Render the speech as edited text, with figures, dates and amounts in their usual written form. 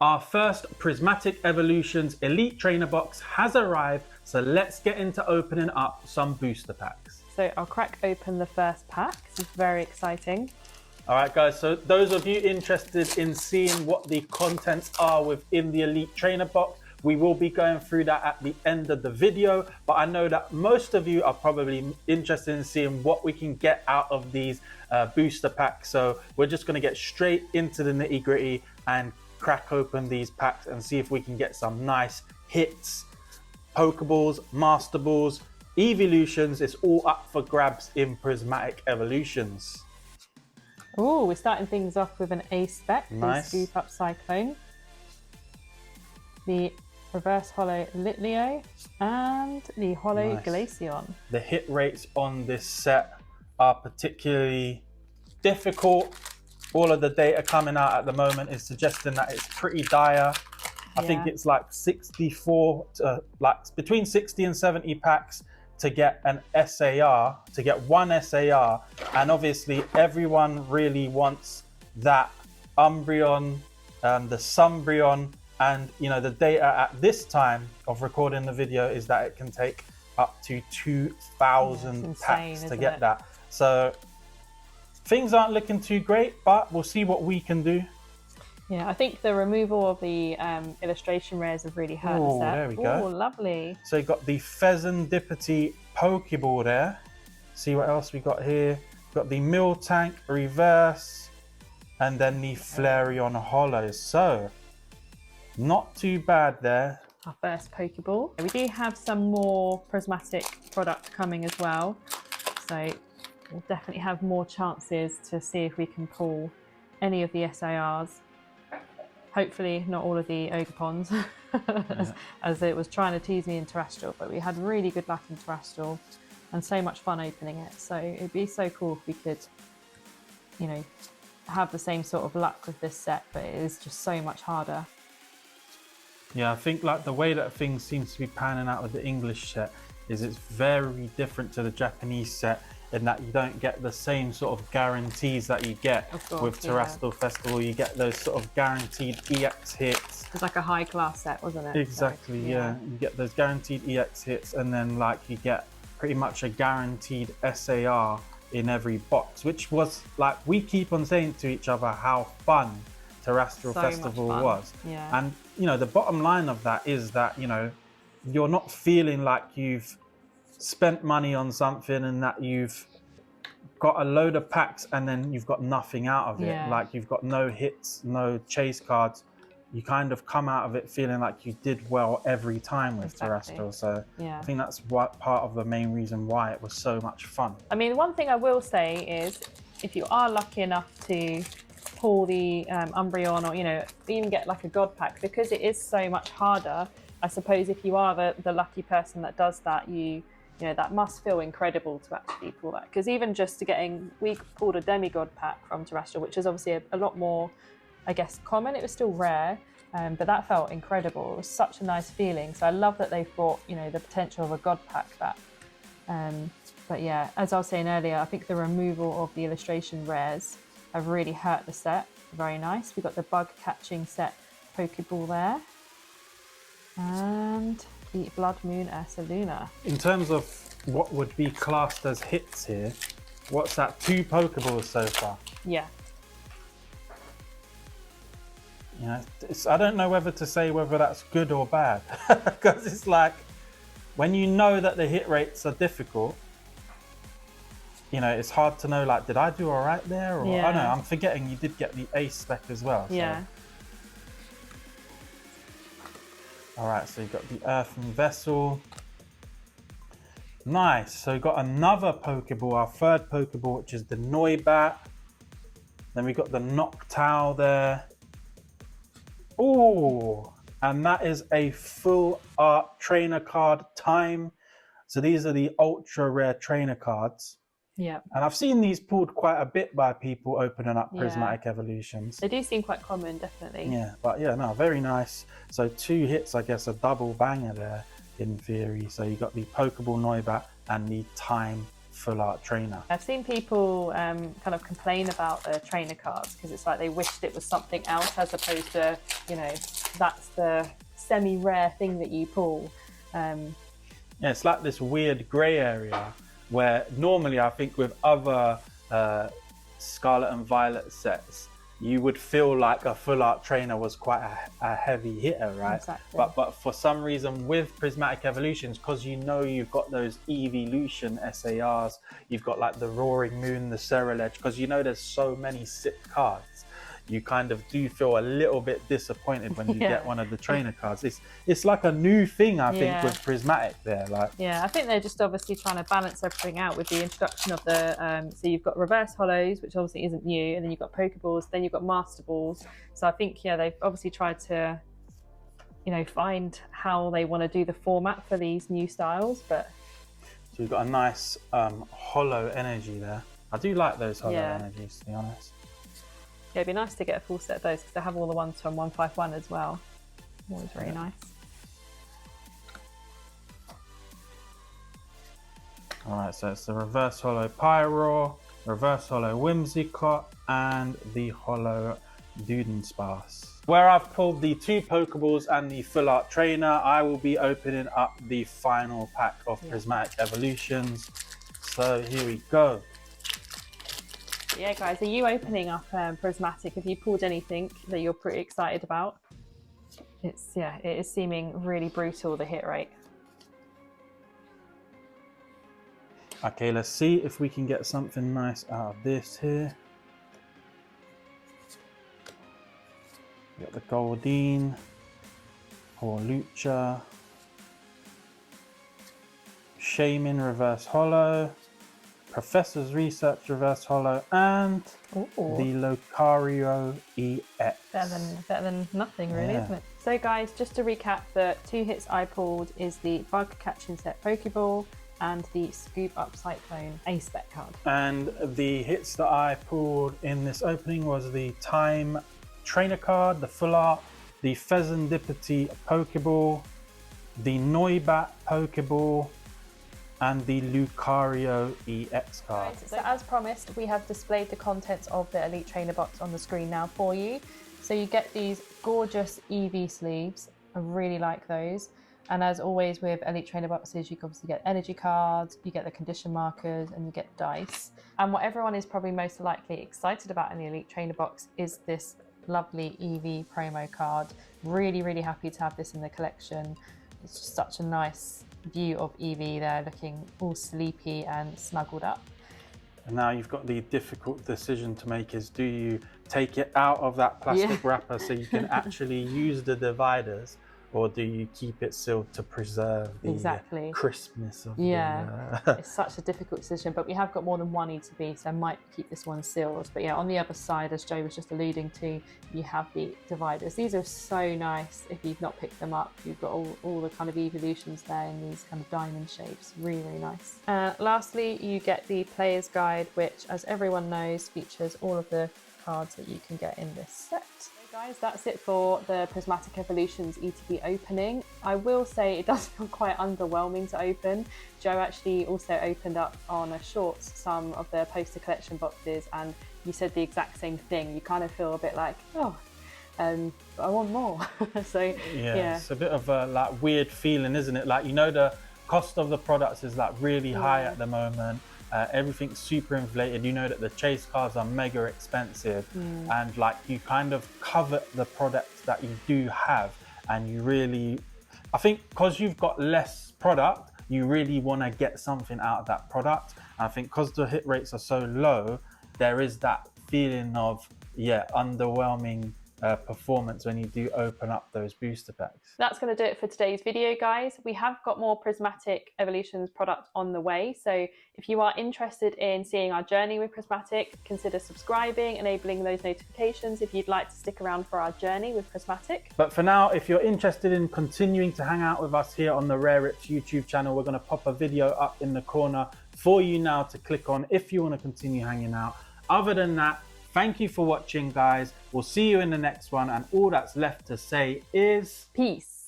Our first Prismatic Evolutions Elite Trainer box has arrived, so let's get into opening up some booster packs. So I'll crack open the first pack. This is very exciting. All right, guys, so those of you interested in seeing what the contents are within the Elite Trainer box, we will be going through that at the end of the video, but I know that most of you are probably interested in seeing what we can get out of these booster packs. So we're just going to get straight into the nitty gritty and crack open these packs and see if we can get some nice hits, Pokeballs, Master Balls, Eeveelutions. It's all up for grabs in Prismatic Evolutions. Oh, we're starting things off with an Ace Spec, Nice. the Scoop Up Cyclone, the Reverse Holo Litleo, and the Holo Nice. Glaceon. The hit rates on this set are particularly difficult. All of the data coming out at the moment is suggesting that it's pretty dire. I think it's like 64, like between 60 and 70 packs to get an SAR, to get one SAR. And obviously everyone really wants that Umbreon, the Sumbreon, and you know, the data at this time of recording the video is that it can take up to 2,000 packs to get that. So things aren't looking too great, but we'll see what we can do. Yeah, I think the removal of the illustration rares have really hurt the set. There we go. Oh, lovely. So you've got the Fezandipiti Poké Ball there. See what else we got here. We've got the Miltank Reverse, and then the Flareon Holo. So not too bad there. Our first Pokeball. We do have some more prismatic product coming as well, so we'll definitely have more chances to see if we can pull any of the SARs. Hopefully not all of the Ogapons, as it was trying to tease me in Terrestrial, but we had really good luck in Terrestrial and so much fun opening it. So it'd be so cool if we could, you know, have the same sort of luck with this set, but it is just so much harder. Yeah, I think like the way that things seems to be panning out with the English set is it's very different to the Japanese set in that you don't get the same sort of guarantees that you get with Terrestrial Festival. You get those sort of guaranteed EX hits. It's like a high class set, wasn't it? Exactly, so, yeah. You get those guaranteed EX hits, and then like you get pretty much a guaranteed SAR in every box, which was like, we keep on saying to each other how fun Terrestrial Festival was. Yeah. And you know, the bottom line of that is that, you know, you're not feeling like you've spent money on something and that you've got a load of packs and then you've got nothing out of it. Like you've got no hits, no chase cards. You kind of come out of it feeling like you did well every time with Terrestrial. So I think that's part of the main reason why it was so much fun. I mean, one thing I will say is if you are lucky enough to pull the Umbreon, or you know, even get like a God pack, because it is so much harder, I suppose if you are the lucky person that does that, you know, that must feel incredible to actually pull that. Because even just to we pulled a Demigod pack from Terrestrial, which is obviously a lot more, I guess, common. It was still rare, but that felt incredible. It was such a nice feeling. So I love that they've brought, you know, the potential of a God pack back. But yeah, as I was saying earlier, I think the removal of the illustration rares have really hurt the set. Very nice. We've got the bug catching set Pokeball there. And the Blood Moon Ursaluna. In terms of what would be classed as hits here, what's that? 2 Pokeballs so far. Yeah. You know, I don't know whether to say whether that's good or bad, because it's like when you know that the hit rates are difficult, you know, it's hard to know, like, did I do all right there? Or I don't know, I'm forgetting you did get the Ace Spec as well. So. Yeah. All right, so you've got the Earthen Vessel. Nice, so we've got another Pokeball, our third Pokeball, which is the Noibat. Then we've got the Noctowl there. Oh, and that is a full art trainer card time. So these are the ultra rare trainer cards. Yeah. And I've seen these pulled quite a bit by people opening up Prismatic Evolutions. They do seem quite common, definitely. Yeah, but yeah, no, very nice. So 2 hits, I guess, a double banger there in theory. So you got the Pokeball Noibat and the Time full art trainer. I've seen people kind of complain about the trainer cards because it's like they wished it was something else as opposed to, you know, that's the semi-rare thing that you pull. Yeah, it's like this weird grey area where normally I think with other Scarlet and Violet sets, you would feel like a full art trainer was quite a heavy hitter, right? Exactly. But for some reason with Prismatic Evolutions, because you know you've got those Eeveelution SARs, you've got like the Roaring Moon, the Ceruledge, because you know there's so many sick cards, you kind of do feel a little bit disappointed when you get one of the trainer cards. It's like a new thing, I think, with Prismatic there. Like, yeah, I think they're just obviously trying to balance everything out with the introduction of the so you've got reverse hollows, which obviously isn't new, and then you've got Pokeballs, then you've got Master Balls. So I think, yeah, they've obviously tried to, you know, find how they want to do the format for these new styles. But so you've got a nice hollow energy there. I do like those hollow energies, to be honest. Yeah, it'd be nice to get a full set of those because they have all the ones from 151 as well. Always very nice. Alright, so it's the reverse hollow Pyro, reverse hollow Whimsicott, and the hollow Dudenspars. Where I've pulled the 2 Pokeballs and the full art trainer, I will be opening up the final pack of Prismatic Evolutions. So here we go. Yeah, guys, are you opening up Prismatic? Have you pulled anything that you're pretty excited about? It is seeming really brutal, the hit rate. Okay, let's see if we can get something nice out of this here. We got the Goldeen, Horlucha, Shaman reverse hollow, Professor's Research reverse hollow, and the Lucario EX. Better than nothing, really, isn't it? So guys, just to recap, the 2 hits I pulled is the Bug Catching Set Poké Ball and the Scoop Up Cyclone Ace Spec card. And the hits that I pulled in this opening was the Time Trainer card, the full art, the Fezandipiti Poké Ball, the Noibat Poké Ball, and the Lucario EX card. So as promised, we have displayed the contents of the Elite Trainer box on the screen now for you. So you get these gorgeous Eevee sleeves. I really like those. And as always with Elite Trainer boxes, you can obviously get energy cards, you get the condition markers, and you get dice. And what everyone is probably most likely excited about in the Elite Trainer box is this lovely Eevee promo card. Really, really happy to have this in the collection. It's just such a nice view of Eevee there, looking all sleepy and snuggled up. And now you've got the difficult decision to make, is do you take it out of that plastic wrapper so you can actually use the dividers, or do you keep it sealed to preserve the crispness of it's such a difficult decision, but we have got more than one ETB, so I might keep this one sealed. But yeah, on the other side, as Joe was just alluding to, you have the dividers. These are so nice. If you've not picked them up, you've got all the kind of Eeveelutions there in these kind of diamond shapes. Really, really nice. Lastly, you get the player's guide, which, as everyone knows, features all of the cards that you can get in this set. Guys, that's it for the Prismatic Evolutions ETB opening. I will say it does feel quite underwhelming to open. Joe actually also opened up on a short some of the poster collection boxes, and you said the exact same thing. You kind of feel a bit like, oh, I want more. So yeah, it's a bit of a like weird feeling, isn't it? Like, you know, the cost of the products is like really high at the moment. Everything's super inflated. You know that the chase cards are mega expensive, and like you kind of covet the products that you do have, and you really, I think because you've got less product, you really want to get something out of that product. And I think because the hit rates are so low, there is that feeling of underwhelming performance when you do open up those booster packs. That's going to do it for today's video, guys. We have got more Prismatic Evolutions product on the way, so if you are interested in seeing our journey with Prismatic, consider subscribing, enabling those notifications if you'd like to stick around for our journey with Prismatic. But for now, if you're interested in continuing to hang out with us here on the RareRipz YouTube channel, we're going to pop a video up in the corner for you now to click on if you want to continue hanging out. Other than that, thank you for watching, guys. We'll see you in the next one, and all that's left to say is peace.